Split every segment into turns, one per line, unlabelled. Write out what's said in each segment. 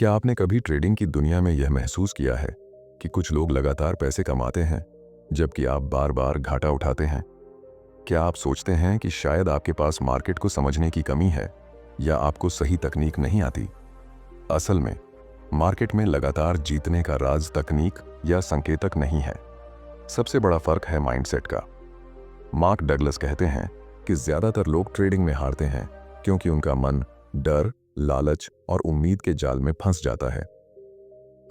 क्या आपने कभी ट्रेडिंग की दुनिया में यह महसूस किया है कि कुछ लोग लगातार पैसे कमाते हैं जबकि आप बार बार घाटा उठाते हैं? क्या आप सोचते हैं कि शायद आपके पास मार्केट को समझने की कमी है या आपको सही तकनीक नहीं आती? असल में मार्केट में लगातार जीतने का राज तकनीक या संकेतक नहीं है। सबसे बड़ा फर्क है माइंडसेट का। मार्क डगलस कहते हैं कि ज्यादातर लोग ट्रेडिंग में हारते हैं क्योंकि उनका मन डर, लालच और उम्मीद के जाल में फंस जाता है।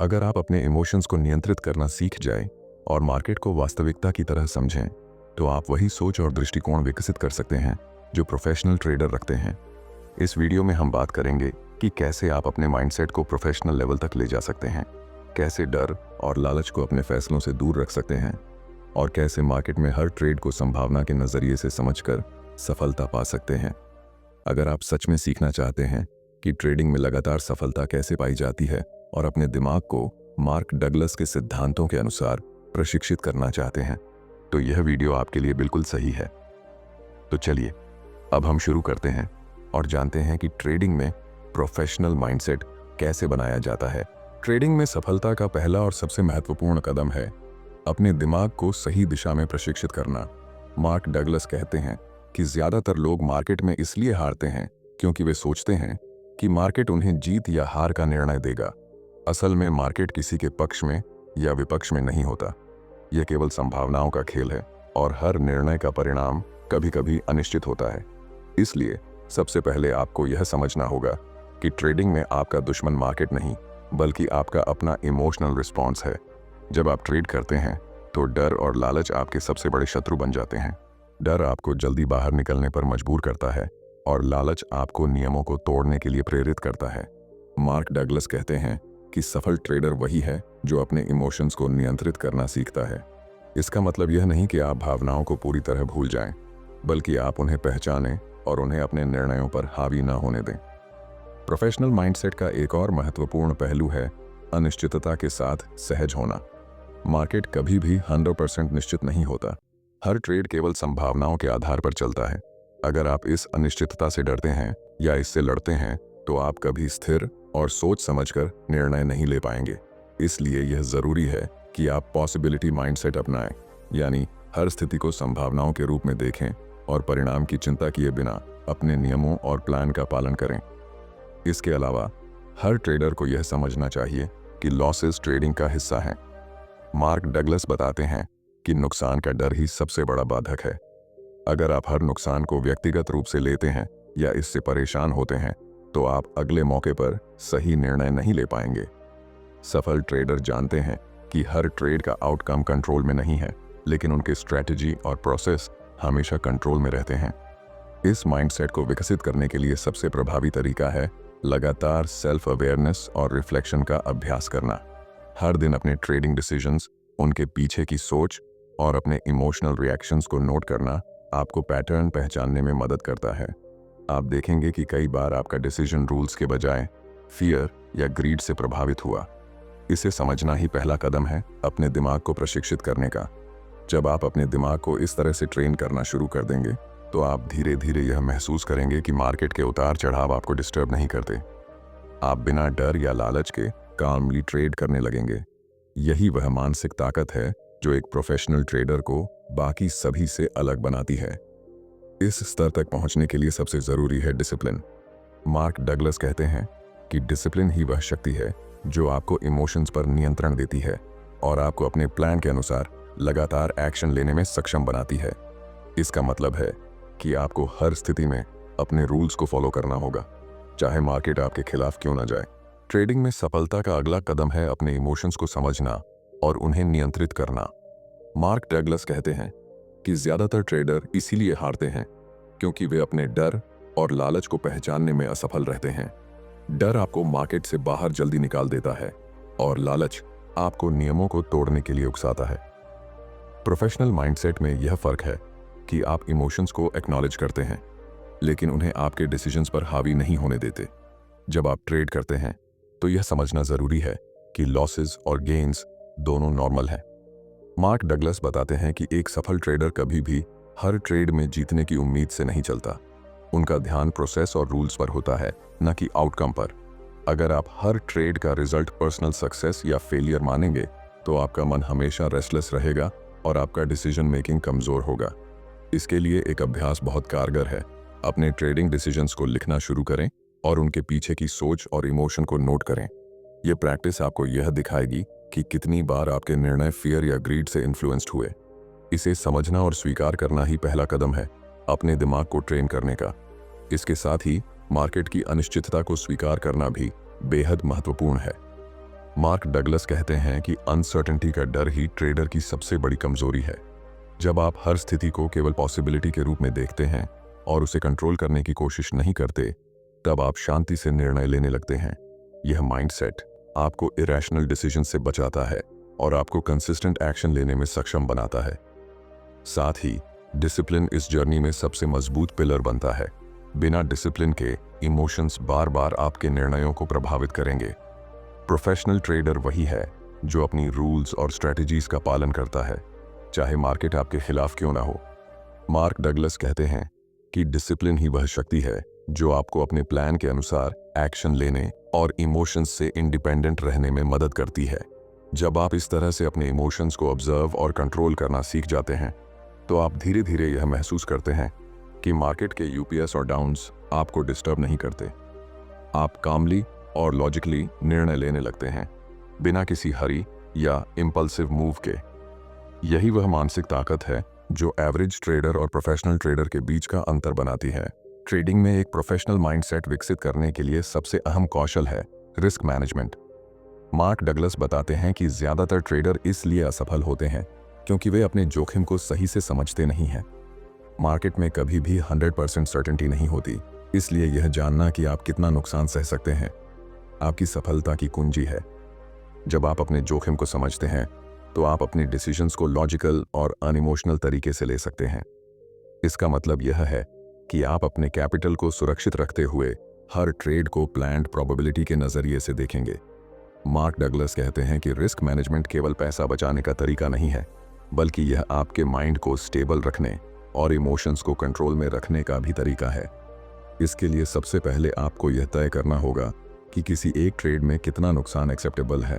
अगर आप अपने इमोशंस को नियंत्रित करना सीख जाएं और मार्केट को वास्तविकता की तरह समझें, तो आप वही सोच और दृष्टिकोण विकसित कर सकते हैं जो प्रोफेशनल ट्रेडर रखते हैं। इस वीडियो में हम बात करेंगे कि कैसे आप अपने माइंडसेट को प्रोफेशनल लेवल तक ले जा सकते हैं, कैसे डर और लालच को अपने फैसलों से दूर रख सकते हैं और कैसे मार्केट में हर ट्रेड को संभावना के नजरिए से समझकर सफलता पा सकते हैं। अगर आप सच में सीखना चाहते हैं कि ट्रेडिंग में लगातार सफलता कैसे पाई जाती है और अपने दिमाग को मार्क डगलस के सिद्धांतों के अनुसार प्रशिक्षित करना चाहते हैं, तो यह वीडियो आपके लिए बिल्कुल सही है। तो चलिए अब हम शुरू करते हैं और जानते हैं कि ट्रेडिंग में प्रोफेशनल माइंडसेट कैसे बनाया जाता है। ट्रेडिंग में सफलता का पहला और सबसे महत्वपूर्ण कदम है अपने दिमाग को सही दिशा में प्रशिक्षित करना। मार्क डगलस कहते हैं कि ज्यादातर लोग मार्केट में इसलिए हारते हैं क्योंकि वे सोचते हैं कि मार्केट उन्हें जीत या हार का निर्णय देगा। असल में मार्केट किसी के पक्ष में या विपक्ष में नहीं होता। यह केवल संभावनाओं का खेल है और हर निर्णय का परिणाम कभी कभी अनिश्चित होता है। इसलिए सबसे पहले आपको यह समझना होगा कि ट्रेडिंग में आपका दुश्मन मार्केट नहीं, बल्कि आपका अपना इमोशनल रिस्पॉन्स है। जब आप ट्रेड करते हैं तो डर और लालच आपके सबसे बड़े शत्रु बन जाते हैं। डर आपको जल्दी बाहर निकलने पर मजबूर करता है और लालच आपको नियमों को तोड़ने के लिए प्रेरित करता है। मार्क डगलस कहते हैं कि सफल ट्रेडर वही है जो अपने इमोशंस को नियंत्रित करना सीखता है। इसका मतलब यह नहीं कि आप भावनाओं को पूरी तरह भूल जाएं, बल्कि आप उन्हें पहचानें और उन्हें अपने निर्णयों पर हावी न होने दें। प्रोफेशनल माइंडसेट का एक और महत्वपूर्ण पहलू है अनिश्चितता के साथ सहज होना। मार्केट कभी भी 100% निश्चित नहीं होता। हर ट्रेड केवल संभावनाओं के आधार पर चलता है। अगर आप इस अनिश्चितता से डरते हैं या इससे लड़ते हैं, तो आप कभी स्थिर और सोच समझकर निर्णय नहीं ले पाएंगे। इसलिए यह जरूरी है कि आप पॉसिबिलिटी माइंडसेट अपनाएं, यानी हर स्थिति को संभावनाओं के रूप में देखें और परिणाम की चिंता किए बिना अपने नियमों और प्लान का पालन करें। इसके अलावा हर ट्रेडर को यह समझना चाहिए कि लॉसेस ट्रेडिंग का हिस्सा हैं। मार्क डगलस बताते हैं कि नुकसान का डर ही सबसे बड़ा बाधक है। अगर आप हर नुकसान को व्यक्तिगत रूप से लेते हैं या इससे परेशान होते हैं, तो आप अगले मौके पर सही निर्णय नहीं ले पाएंगे। सफल ट्रेडर जानते हैं कि हर ट्रेड का आउटकम कंट्रोल में नहीं है, लेकिन उनके स्ट्रेटजी और प्रोसेस हमेशा कंट्रोल में रहते हैं। इस माइंडसेट को विकसित करने के लिए सबसे प्रभावी तरीका है लगातार सेल्फ अवेयरनेस और रिफ्लेक्शन का अभ्यास करना। हर दिन अपने ट्रेडिंग डिसीजंस, उनके पीछे की सोच और अपने इमोशनल रिएक्शंस को नोट करना आपको पैटर्न पहचानने में मदद करता है। आप देखेंगे कि कई बार आपका डिसीजन रूल्स के बजाय फियर या ग्रीड से प्रभावित हुआ। इसे समझना ही पहला कदम है अपने दिमाग को प्रशिक्षित करने का। जब आप अपने दिमाग को इस तरह से ट्रेन करना शुरू कर देंगे, तो आप धीरे धीरे यह महसूस करेंगे कि मार्केट के उतार चढ़ाव आपको डिस्टर्ब नहीं करते। आप बिना डर या लालच के कामली ट्रेड करने लगेंगे। यही वह मानसिक ताकत है जो एक प्रोफेशनल ट्रेडर को बाकी सभी से अलग बनाती है। इस स्तर तक पहुंचने के लिए सबसे जरूरी है डिसिप्लिन। मार्क डगलस कहते हैं कि डिसिप्लिन ही वह शक्ति है जो आपको इमोशंस पर नियंत्रण देती है और आपको अपने प्लान के अनुसार लगातार एक्शन लेने में सक्षम बनाती है। इसका मतलब है कि आपको हर स्थिति में अपने रूल्स को फॉलो करना होगा, चाहे मार्केट आपके खिलाफ क्यों ना जाए। ट्रेडिंग में सफलता का अगला कदम है अपने इमोशंस को समझना और उन्हें नियंत्रित करना। मार्क डगलस कहते हैं कि ज्यादातर ट्रेडर इसीलिए हारते हैं क्योंकि वे अपने डर और लालच को पहचानने में असफल रहते हैं। डर आपको मार्केट से बाहर जल्दी निकाल देता है और लालच आपको नियमों को तोड़ने के लिए उकसाता है। प्रोफेशनल माइंडसेट में यह फर्क है कि आप इमोशंस को एक्नॉलेज करते हैं, लेकिन उन्हें आपके डिसीजंस पर हावी नहीं होने देते। जब आप ट्रेड करते हैं तो यह समझना जरूरी है कि लॉसेस और गेन्स दोनों नॉर्मल हैं। मार्क डगलस बताते हैं कि एक सफल ट्रेडर कभी भी हर ट्रेड में जीतने की उम्मीद से नहीं चलता। उनका ध्यान प्रोसेस और रूल्स पर होता है, न कि आउटकम पर। अगर आप हर ट्रेड का रिजल्ट पर्सनल सक्सेस या फेलियर मानेंगे तो आपका मन हमेशा रेस्टलेस रहेगा और आपका डिसीजन मेकिंग कमज़ोर होगा। इसके लिए एक अभ्यास बहुत कारगर है। अपने ट्रेडिंग डिसीजंस को लिखना शुरू करें और उनके पीछे की सोच और इमोशन को नोट करें। ये प्रैक्टिस आपको यह दिखाएगी कि कितनी बार आपके निर्णय फियर या ग्रीड से इन्फ्लुएंस्ड हुए। इसे समझना और स्वीकार करना ही पहला कदम है अपने दिमाग को ट्रेन करने का। इसके साथ ही मार्केट की अनिश्चितता को स्वीकार करना भी बेहद महत्वपूर्ण है। मार्क डगलस कहते हैं कि अनसर्टेनिटी का डर ही ट्रेडर की सबसे बड़ी कमजोरी है। जब आप हर स्थिति को केवल पॉसिबिलिटी के रूप में देखते हैं और उसे कंट्रोल करने की कोशिश नहीं करते, तब आप शांति से निर्णय लेने लगते हैं। यह माइंडसेट आपको इरेशनल डिसीजन से बचाता है और आपको कंसिस्टेंट एक्शन लेने में सक्षम बनाता है। साथ ही डिसिप्लिन इस जर्नी में सबसे मजबूत पिलर बनता है। बिना डिसिप्लिन के इमोशंस बार बार आपके निर्णयों को प्रभावित करेंगे। प्रोफेशनल ट्रेडर वही है जो अपनी रूल्स और स्ट्रेटजीज का पालन करता है, चाहे मार्केट आपके खिलाफ क्यों ना हो। मार्क डगलस कहते हैं कि डिसिप्लिन ही वह शक्ति है जो आपको अपने प्लान के अनुसार एक्शन लेने और इमोशंस से इंडिपेंडेंट रहने में मदद करती है। जब आप इस तरह से अपने इमोशंस को ऑब्जर्व और कंट्रोल करना सीख जाते हैं तो आप धीरे धीरे यह महसूस करते हैं कि मार्केट के यूपीएस और डाउन्स आपको डिस्टर्ब नहीं करते। आप कामली और लॉजिकली निर्णय लेने लगते हैं, बिना किसी हरी या इम्पल्सिव मूव के। यही वह मानसिक ताकत है जो एवरेज ट्रेडर और प्रोफेशनल ट्रेडर के बीच का अंतर बनाती है। ट्रेडिंग में एक प्रोफेशनल माइंडसेट विकसित करने के लिए सबसे अहम कौशल है रिस्क मैनेजमेंट। मार्क डगलस बताते हैं कि ज्यादातर ट्रेडर इसलिए असफल होते हैं क्योंकि वे अपने जोखिम को सही से समझते नहीं हैं। मार्केट में कभी भी 100% सर्टेनिटी नहीं होती, इसलिए यह जानना कि आप कितना नुकसान सह सकते हैं आपकी सफलता की कुंजी है। जब आप अपने जोखिम को समझते हैं तो आप अपने डिसीजंस को लॉजिकल और अनइमोशनल तरीके से ले सकते हैं। इसका मतलब यह है कि आप अपने कैपिटल को सुरक्षित रखते हुए हर ट्रेड को प्लान्ड प्रोबेबिलिटी के नजरिए से देखेंगे। मार्क डगलस कहते हैं कि रिस्क मैनेजमेंट केवल पैसा बचाने का तरीका नहीं है, बल्कि यह आपके माइंड को स्टेबल रखने और इमोशंस को कंट्रोल में रखने का भी तरीका है। इसके लिए सबसे पहले आपको यह तय करना होगा कि किसी एक ट्रेड में कितना नुकसान एक्सेप्टेबल है।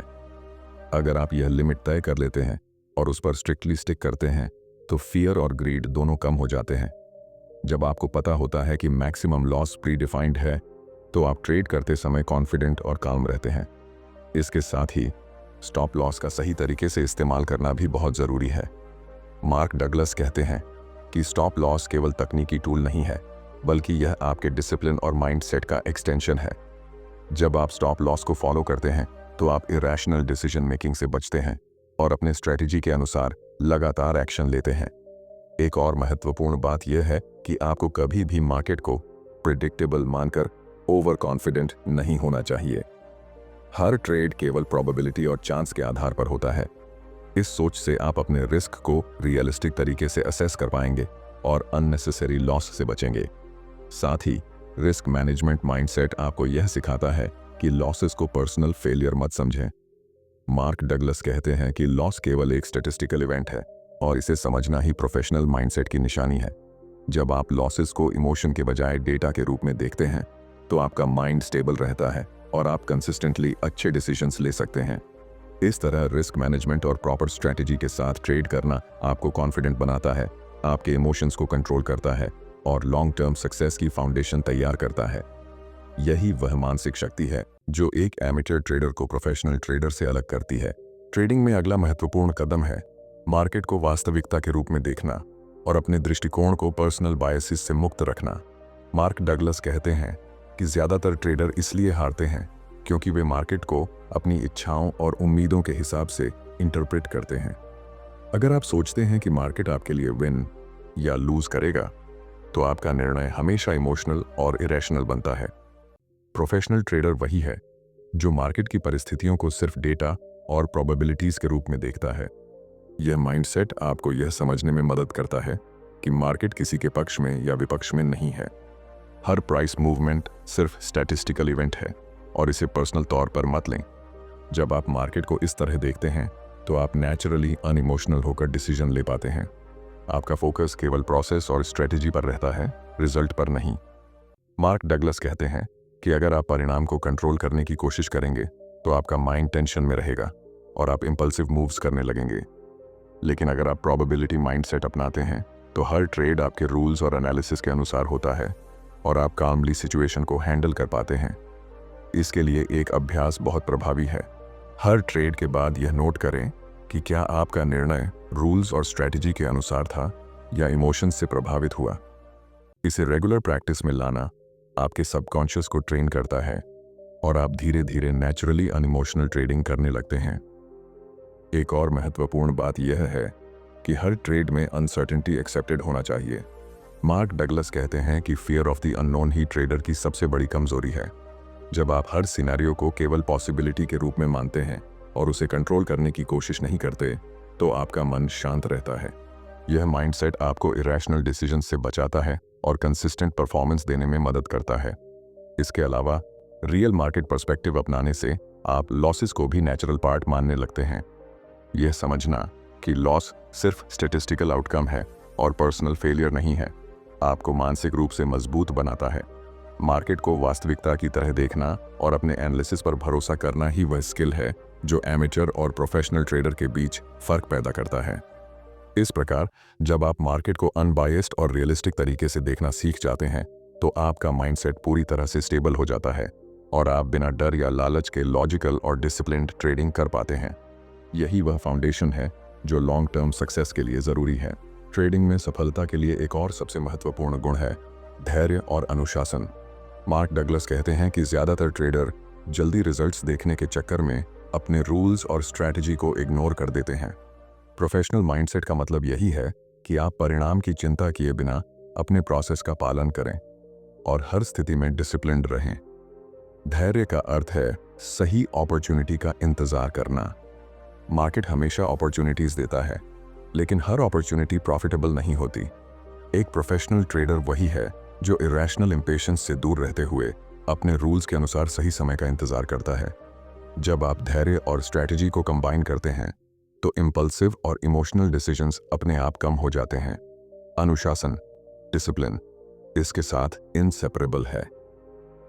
अगर आप यह लिमिट तय कर लेते हैं और उस पर स्ट्रिक्टली स्टिक करते हैं तो फियर और ग्रीड दोनों कम हो जाते हैं। जब आपको पता होता है कि मैक्सिमम लॉस प्री डिफाइंड है तो आप ट्रेड करते समय कॉन्फिडेंट और काम रहते हैं। इसके साथ ही स्टॉप लॉस का सही तरीके से इस्तेमाल करना भी बहुत ज़रूरी है। मार्क डगलस कहते हैं कि स्टॉप लॉस केवल तकनीकी टूल नहीं है, बल्कि यह आपके डिसिप्लिन और माइंडसेट का एक्सटेंशन है। जब आप स्टॉप लॉस को फॉलो करते हैं तो आप इरेशनल डिसीजन मेकिंग से बचते हैं और अपने स्ट्रेटजी के अनुसार लगातार एक्शन लेते हैं। एक और महत्वपूर्ण बात यह है कि आपको कभी भी मार्केट को प्रिडिक्टेबल मानकर ओवर कॉन्फिडेंट नहीं होना चाहिए। हर ट्रेड केवल प्रोबेबिलिटी और चांस के आधार पर होता है। इस सोच से आप अपने रिस्क को रियलिस्टिक तरीके से असेस कर पाएंगे और अननेसेसरी लॉस से बचेंगे। साथ ही रिस्क मैनेजमेंट माइंडसेट आपको यह सिखाता है कि लॉसेस को पर्सनल फेलियर मत समझें। मार्क डगलस कहते हैं कि लॉस केवल एक स्टैटिस्टिकल इवेंट है और इसे समझना ही प्रोफेशनल माइंडसेट की निशानी है। जब आप लॉसेस को इमोशन के बजाय डेटा के रूप में देखते हैं तो आपका माइंड स्टेबल रहता है और आप कंसिस्टेंटली अच्छे डिसीजंस ले सकते हैं। इस तरह रिस्क मैनेजमेंट और प्रॉपर स्ट्रेटजी के साथ ट्रेड करना आपको कॉन्फिडेंट बनाता है, आपके इमोशंस को कंट्रोल करता है और लॉन्ग टर्म सक्सेस की फाउंडेशन तैयार करता है। यही वह मानसिक शक्ति है जो एक एमेचर ट्रेडर को प्रोफेशनल ट्रेडर से अलग करती है। ट्रेडिंग में अगला महत्वपूर्ण कदम है मार्केट को वास्तविकता के रूप में देखना और अपने दृष्टिकोण को पर्सनल बायसेस से मुक्त रखना। मार्क डगलस कहते हैं कि ज्यादातर ट्रेडर इसलिए हारते हैं क्योंकि वे मार्केट को अपनी इच्छाओं और उम्मीदों के हिसाब से इंटरप्रेट करते हैं। अगर आप सोचते हैं कि मार्केट आपके लिए विन या लूज करेगा तो आपका निर्णय हमेशा इमोशनल और इरेशनल बनता है। प्रोफेशनल ट्रेडर वही है जो मार्केट की परिस्थितियों को सिर्फ डेटा और प्रोबेबिलिटीज के रूप में देखता है। यह माइंडसेट आपको यह समझने में मदद करता है कि मार्केट किसी के पक्ष में या विपक्ष में नहीं है। हर प्राइस मूवमेंट सिर्फ स्टैटिस्टिकल इवेंट है और इसे पर्सनल तौर पर मत लें। जब आप मार्केट को इस तरह देखते हैं तो आप नेचुरली अनइमोशनल होकर डिसीजन ले पाते हैं। आपका फोकस केवल प्रोसेस और स्ट्रेटजी पर रहता है, रिजल्ट पर नहीं। मार्क डगलस कहते हैं कि अगर आप परिणाम को कंट्रोल करने की कोशिश करेंगे तो आपका माइंड टेंशन में रहेगा और आप इंपल्सिव मूव्स करने लगेंगे। लेकिन अगर आप प्रोबेबिलिटी माइंडसेट अपनाते हैं तो हर ट्रेड आपके रूल्स और एनालिसिस के अनुसार होता है और आप कामली सिचुएशन को हैंडल कर पाते हैं। इसके लिए एक अभ्यास बहुत प्रभावी है। हर ट्रेड के बाद यह नोट करें कि क्या आपका निर्णय रूल्स और स्ट्रेटजी के अनुसार था या इमोशंस से प्रभावित हुआ। इसे रेगुलर प्रैक्टिस में लाना आपके सबकॉन्शियस को ट्रेन करता है और आप धीरे धीरे नेचुरली अनइमोशनल ट्रेडिंग करने लगते हैं। एक और महत्वपूर्ण बात यह है कि हर ट्रेड में अनसर्टेनिटी एक्सेप्टेड होना चाहिए। मार्क डगलस कहते हैं कि fear of the unknown he trader की सबसे बड़ी कमजोरी है। जब आप हर सिनेरियो को केवल पॉसिबिलिटी के रूप में मानते हैं और उसे कंट्रोल करने की कोशिश नहीं करते तो आपका मन शांत रहता है। यह माइंडसेट आपको इरेशनल डिसीजन से बचाता है और कंसिस्टेंट परफॉर्मेंस देने में मदद करता है। इसके अलावा रियल मार्केट पर्सपेक्टिव अपनाने से आप लॉसेस को भी नेचुरल पार्ट मानने लगते हैं। यह समझना कि लॉस सिर्फ स्टैटिस्टिकल आउटकम है और पर्सनल फेलियर नहीं है, आपको मानसिक रूप से मजबूत बनाता है। मार्केट को वास्तविकता की तरह देखना और अपने एनालिसिस पर भरोसा करना ही वह स्किल है जो एमेचर और प्रोफेशनल ट्रेडर के बीच फर्क पैदा करता है। इस प्रकार जब आप मार्केट को अनबायस्ड और रियलिस्टिक तरीके से देखना सीख जाते हैं तो आपका माइंडसेट पूरी तरह से स्टेबल हो जाता है और आप बिना डर या लालच के लॉजिकल और डिसिप्लिन्ड ट्रेडिंग कर पाते हैं। यही वह फाउंडेशन है जो लॉन्ग टर्म सक्सेस के लिए ज़रूरी है। ट्रेडिंग में सफलता के लिए एक और सबसे महत्वपूर्ण गुण है धैर्य और अनुशासन। मार्क डगलस कहते हैं कि ज़्यादातर ट्रेडर जल्दी रिजल्ट्स देखने के चक्कर में अपने रूल्स और स्ट्रैटेजी को इग्नोर कर देते हैं। प्रोफेशनल माइंडसेट का मतलब यही है कि आप परिणाम की चिंता किए बिना अपने प्रोसेस का पालन करें और हर स्थिति में डिसिप्लिन्ड रहें। धैर्य का अर्थ है सही अपॉर्चुनिटी का इंतजार करना। मार्केट हमेशा अपॉर्चुनिटीज देता है, लेकिन हर अपॉर्चुनिटी प्रॉफिटेबल नहीं होती। एक प्रोफेशनल ट्रेडर वही है जो इरेशनल इंपेशेंस से दूर रहते हुए अपने रूल्स के अनुसार सही समय का इंतजार करता है। जब आप धैर्य और स्ट्रैटेजी को कंबाइन करते हैं तो इंपल्सिव और इमोशनल डिसीजंस अपने आप कम हो जाते हैं। अनुशासन, डिसिप्लिन इसके साथ इनसेपरेबल है।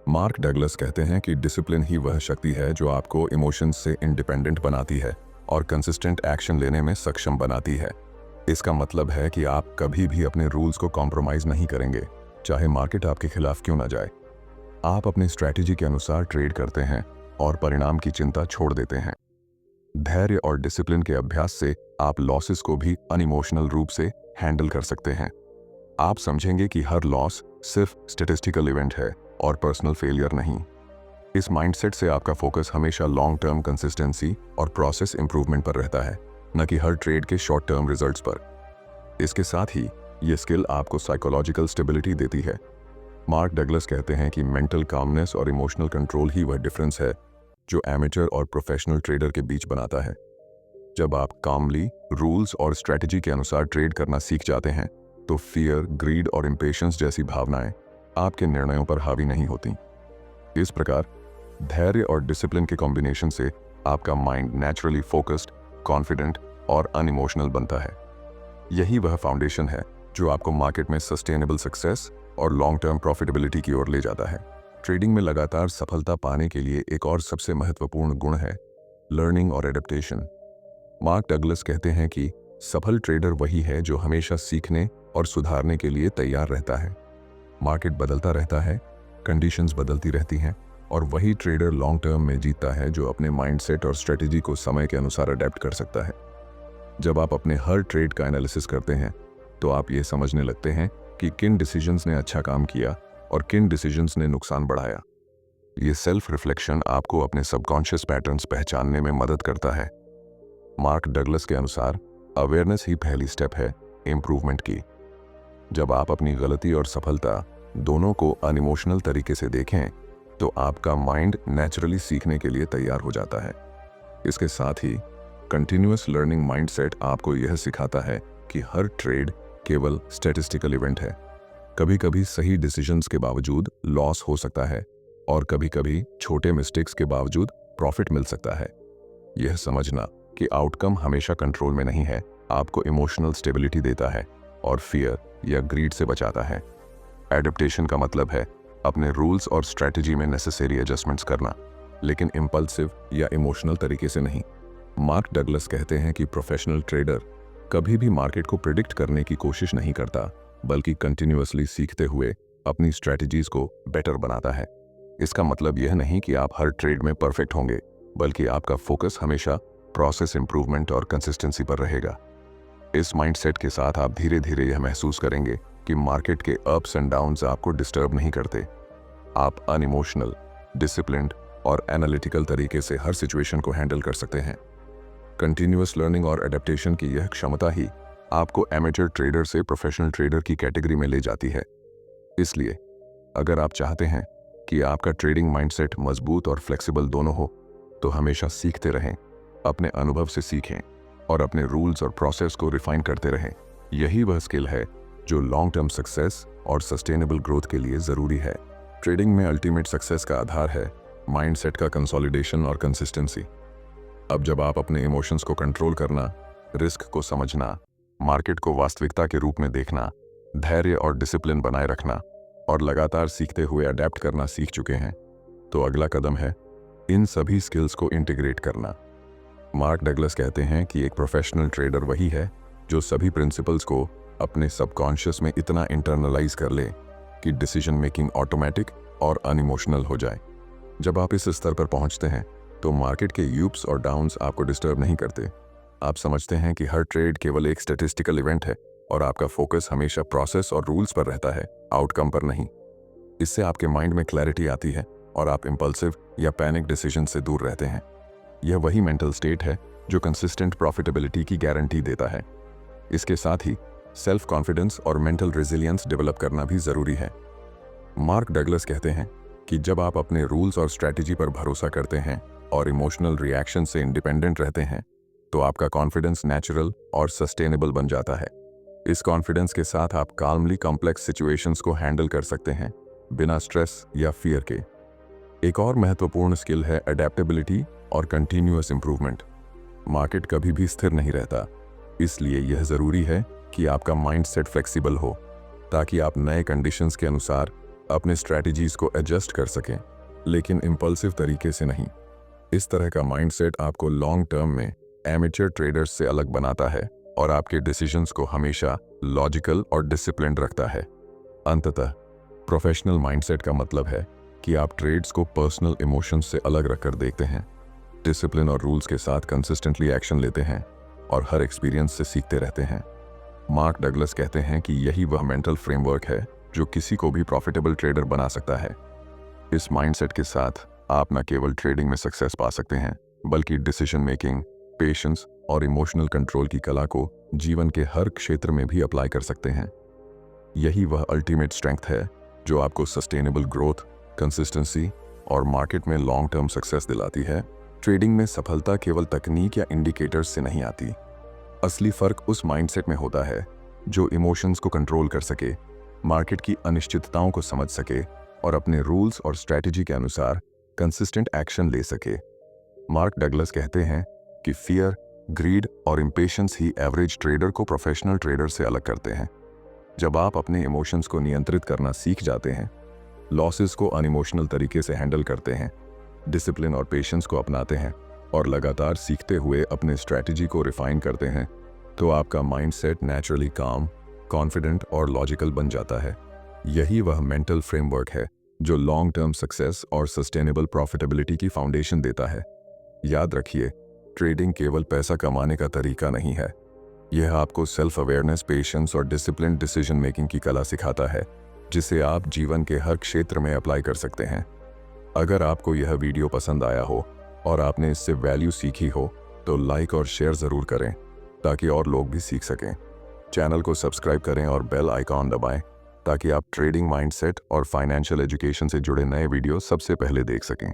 मार्क डगलस कहते हैं कि डिसिप्लिन ही वह शक्ति है जो आपको इमोशंस से इंडिपेंडेंट बनाती है और कंसिस्टेंट एक्शन लेने में सक्षम बनाती है। इसका मतलब है कि आप कभी भी अपने रूल्स को कॉम्प्रोमाइज नहीं करेंगे, चाहे मार्केट आपके खिलाफ क्यों ना जाए। आप अपनी स्ट्रैटेजी के अनुसार ट्रेड करते हैं और परिणाम की चिंता छोड़ देते हैं। धैर्य और डिसिप्लिन के अभ्यास से आप लॉसेस को भी अनइमोशनल रूप से हैंडल कर सकते हैं। आप समझेंगे कि हर लॉस सिर्फ स्टैटिस्टिकल इवेंट है और पर्सनल फेलियर नहीं। इस माइंडसेट से आपका फोकस हमेशा लॉन्ग टर्म कंसिस्टेंसी और प्रोसेस इंप्रूवमेंट पर रहता है, न कि हर ट्रेड के शॉर्ट टर्म रिजल्ट्स पर। इसके साथ ही ये स्किल आपको साइकोलॉजिकल स्टेबिलिटी देती है। मार्क डगलस कहते हैं कि मेंटल कामनेस और इमोशनल कंट्रोल ही वह डिफरेंस है जो एमेचर और प्रोफेशनल ट्रेडर के बीच बनाता है। जब आप कामली रूल्स और स्ट्रेटजी के अनुसार ट्रेड करना सीख जाते हैं तो फियर, ग्रीड और इम्पेशंस जैसी भावनाएं आपके निर्णयों पर हावी नहीं होती। इस प्रकार धैर्य और डिसिप्लिन के कॉम्बिनेशन से आपका माइंड नेचुरली फोकस्ड, कॉन्फिडेंट और अनइमोशनल बनता है। यही वह फाउंडेशन है जो आपको मार्केट में सस्टेनेबल सक्सेस और लॉन्ग टर्म प्रॉफिटेबिलिटी की ओर ले जाता है। ट्रेडिंग में लगातार सफलता पाने के लिए एक और सबसे महत्वपूर्ण गुण है लर्निंग और एडेप्टेशन। मार्क डगलस कहते हैं कि सफल ट्रेडर वही है जो हमेशा सीखने और सुधारने के लिए तैयार रहता है। मार्केट बदलता रहता है, कंडीशंस बदलती रहती हैं और वही ट्रेडर लॉन्ग टर्म में जीतता है जो अपने माइंडसेट और स्ट्रेटजी को समय के अनुसार अडेप्ट कर सकता है। जब आप अपने हर ट्रेड का एनालिसिस करते हैं तो आप ये समझने लगते हैं कि किन डिसीजंस ने अच्छा काम किया और किन डिसीजंस ने नुकसान बढ़ाया। ये सेल्फ रिफ्लेक्शन आपको अपने सबकॉन्शियस पैटर्न्स पहचानने में मदद करता है। मार्क डगलस के अनुसार अवेयरनेस ही पहली स्टेप है इम्प्रूवमेंट की। जब आप अपनी गलती और सफलता दोनों को अनइमोशनल तरीके से देखें तो आपका माइंड नेचुरली सीखने के लिए तैयार हो जाता है। इसके साथ ही कंटिन्यूअस लर्निंग माइंडसेट आपको यह सिखाता है कि हर ट्रेड केवल स्टैटिस्टिकल इवेंट है। कभी कभी सही डिसीजंस के बावजूद लॉस हो सकता है और कभी कभी छोटे मिस्टेक्स के बावजूद प्रॉफिट मिल सकता है। यह समझना कि आउटकम हमेशा कंट्रोल में नहीं है आपको इमोशनल स्टेबिलिटी देता है और फियर या ग्रीड से बचाता है। एडेप्टेशन का मतलब है अपने रूल्स और स्ट्रैटेजी में नेसेसरी एडजस्टमेंट्स करना, लेकिन इम्पल्सिव या इमोशनल तरीके से नहीं। मार्क डगलस कहते हैं कि प्रोफेशनल ट्रेडर कभी भी मार्केट को प्रिडिक्ट करने की कोशिश नहीं करता, बल्कि कंटिन्यूअसली सीखते हुए अपनी स्ट्रैटेजीज को बेटर बनाता है। इसका मतलब यह नहीं कि आप हर ट्रेड में परफेक्ट होंगे, बल्कि आपका फोकस हमेशा प्रोसेस इंप्रूवमेंट और कंसिस्टेंसी पर रहेगा। इस माइंडसेट के साथ आप धीरे धीरे यह महसूस करेंगे कि मार्केट के अप्स एंड डाउन्स आपको डिस्टर्ब नहीं करते। आप अनइमोशनल, डिसिप्लिन्ड और एनालिटिकल तरीके से हर सिचुएशन को हैंडल कर सकते हैं। कंटिन्यूअस लर्निंग और एडेप्टेशन की यह क्षमता ही आपको एमेचर ट्रेडर से प्रोफेशनल ट्रेडर की कैटेगरी में ले जाती है। इसलिए अगर आप चाहते हैं कि आपका ट्रेडिंग माइंडसेट मजबूत और फ्लेक्सिबल दोनों हो, तो हमेशा सीखते रहें, अपने अनुभव से सीखें और अपने रूल्स और प्रोसेस को रिफाइन करते रहें। यही वह स्किल है जो लॉन्ग टर्म सक्सेस और सस्टेनेबल ग्रोथ के लिए ज़रूरी है। ट्रेडिंग में अल्टीमेट सक्सेस का आधार है माइंडसेट का कंसोलिडेशन और कंसिस्टेंसी। अब जब आप अपने इमोशंस को कंट्रोल करना, रिस्क को समझना, मार्केट को वास्तविकता के रूप में देखना, धैर्य और डिसिप्लिन बनाए रखना और लगातार सीखते हुए अडेप्ट करना सीख चुके हैं, तो अगला कदम है इन सभी स्किल्स को इंटीग्रेट करना। मार्क डगलस कहते हैं कि एक प्रोफेशनल ट्रेडर वही है जो सभी प्रिंसिपल्स को अपने सबकॉन्शियस में इतना इंटरनलाइज कर ले कि डिसीजन मेकिंग ऑटोमेटिक और अनइमोशनल हो जाए। जब आप इस स्तर पर पहुंचते हैं तो मार्केट के यूप्स और डाउन्स आपको डिस्टर्ब नहीं करते। आप समझते हैं कि हर ट्रेड केवल एक स्टैटिस्टिकल इवेंट है और आपका फोकस हमेशा प्रोसेस और रूल्स पर रहता है, आउटकम पर नहीं। इससे आपके माइंड में क्लैरिटी आती है और आप इम्पल्सिव या पैनिक डिसीजन से दूर रहते हैं। यह वही मेंटल स्टेट है जो कंसिस्टेंट प्रॉफिटेबिलिटी की गारंटी देता है। इसके साथ ही सेल्फ कॉन्फिडेंस और मेंटल रेजिलियंस डेवलप करना भी जरूरी है। मार्क डगलस कहते हैं कि जब आप अपने रूल्स और स्ट्रैटेजी पर भरोसा करते हैं और इमोशनल रिएक्शन से इंडिपेंडेंट रहते हैं, तो आपका कॉन्फिडेंस नेचुरल और सस्टेनेबल बन जाता है। इस कॉन्फिडेंस के साथ आप काल्मली कॉम्प्लेक्स सिचुएशंस को हैंडल कर सकते हैं, बिना स्ट्रेस या फियर के। एक और महत्वपूर्ण स्किल है अडेप्टेबिलिटी और कंटिन्यूअस इंप्रूवमेंट। मार्केट कभी भी स्थिर नहीं रहता, इसलिए यह ज़रूरी है कि आपका माइंडसेट फ्लेक्सिबल हो, ताकि आप नए कंडीशंस के अनुसार अपने स्ट्रैटेजीज को एडजस्ट कर सकें, लेकिन इम्पल्सिव तरीके से नहीं। इस तरह का माइंडसेट आपको लॉन्ग टर्म में एमेचर ट्रेडर्स से अलग बनाता है और आपके डिसीजंस को हमेशा लॉजिकल और डिसिप्लिन्ड रखता है। अंततः प्रोफेशनल माइंडसेट का मतलब है कि आप ट्रेड्स को पर्सनल इमोशंस से अलग रखकर देखते हैं, डिसिप्लिन और रूल्स के साथ कंसिस्टेंटली एक्शन लेते हैं और हर एक्सपीरियंस से सीखते रहते हैं। मार्क डगलस कहते हैं कि यही वह मेंटल फ्रेमवर्क है जो किसी को भी प्रॉफिटेबल ट्रेडर बना सकता है। इस माइंडसेट के साथ आप न केवल ट्रेडिंग में सक्सेस पा सकते हैं, बल्कि डिसीजन मेकिंग, पेशेंस और इमोशनल कंट्रोल की कला को जीवन के हर क्षेत्र में भी अप्लाई कर सकते हैं। यही वह अल्टीमेट स्ट्रेंथ है जो आपको सस्टेनेबल ग्रोथ, कंसिस्टेंसी और मार्केट में लॉन्ग टर्म सक्सेस दिलाती है। ट्रेडिंग में सफलता केवल तकनीक या इंडिकेटर्स से नहीं आती। असली फर्क उस माइंडसेट में होता है जो इमोशंस को कंट्रोल कर सके, मार्केट की अनिश्चितताओं को समझ सके और अपने रूल्स और स्ट्रैटेजी के अनुसार कंसिस्टेंट एक्शन ले सके। मार्क डगलस कहते हैं कि फियर, ग्रीड और इम्पेशंस ही एवरेज ट्रेडर को प्रोफेशनल ट्रेडर से अलग करते हैं। जब आप अपने इमोशंस को नियंत्रित करना सीख जाते हैं, लॉसेस को अनइमोशनल तरीके से हैंडल करते हैं, डिसिप्लिन और पेशेंस को अपनाते हैं और लगातार सीखते हुए अपने स्ट्रैटेजी को रिफाइन करते हैं, तो आपका माइंडसेट नेचुरली काम, कॉन्फिडेंट और लॉजिकल बन जाता है। यही वह मेंटल फ्रेमवर्क है जो लॉन्ग टर्म सक्सेस और सस्टेनेबल प्रॉफिटेबिलिटी की फाउंडेशन देता है। याद रखिए, ट्रेडिंग केवल पैसा कमाने का तरीका नहीं है। यह आपको सेल्फ अवेयरनेस, पेशेंस और डिसिप्लिन डिसीजन मेकिंग की कला सिखाता है, जिसे आप जीवन के हर क्षेत्र में अप्लाई कर सकते हैं। अगर आपको यह वीडियो पसंद आया हो और आपने इससे वैल्यू सीखी हो, तो लाइक और शेयर ज़रूर करें ताकि और लोग भी सीख सकें। चैनल को सब्सक्राइब करें और बेल आइकॉन दबाएं ताकि आप ट्रेडिंग माइंडसेट और फाइनेंशियल एजुकेशन से जुड़े नए वीडियो सबसे पहले देख सकें।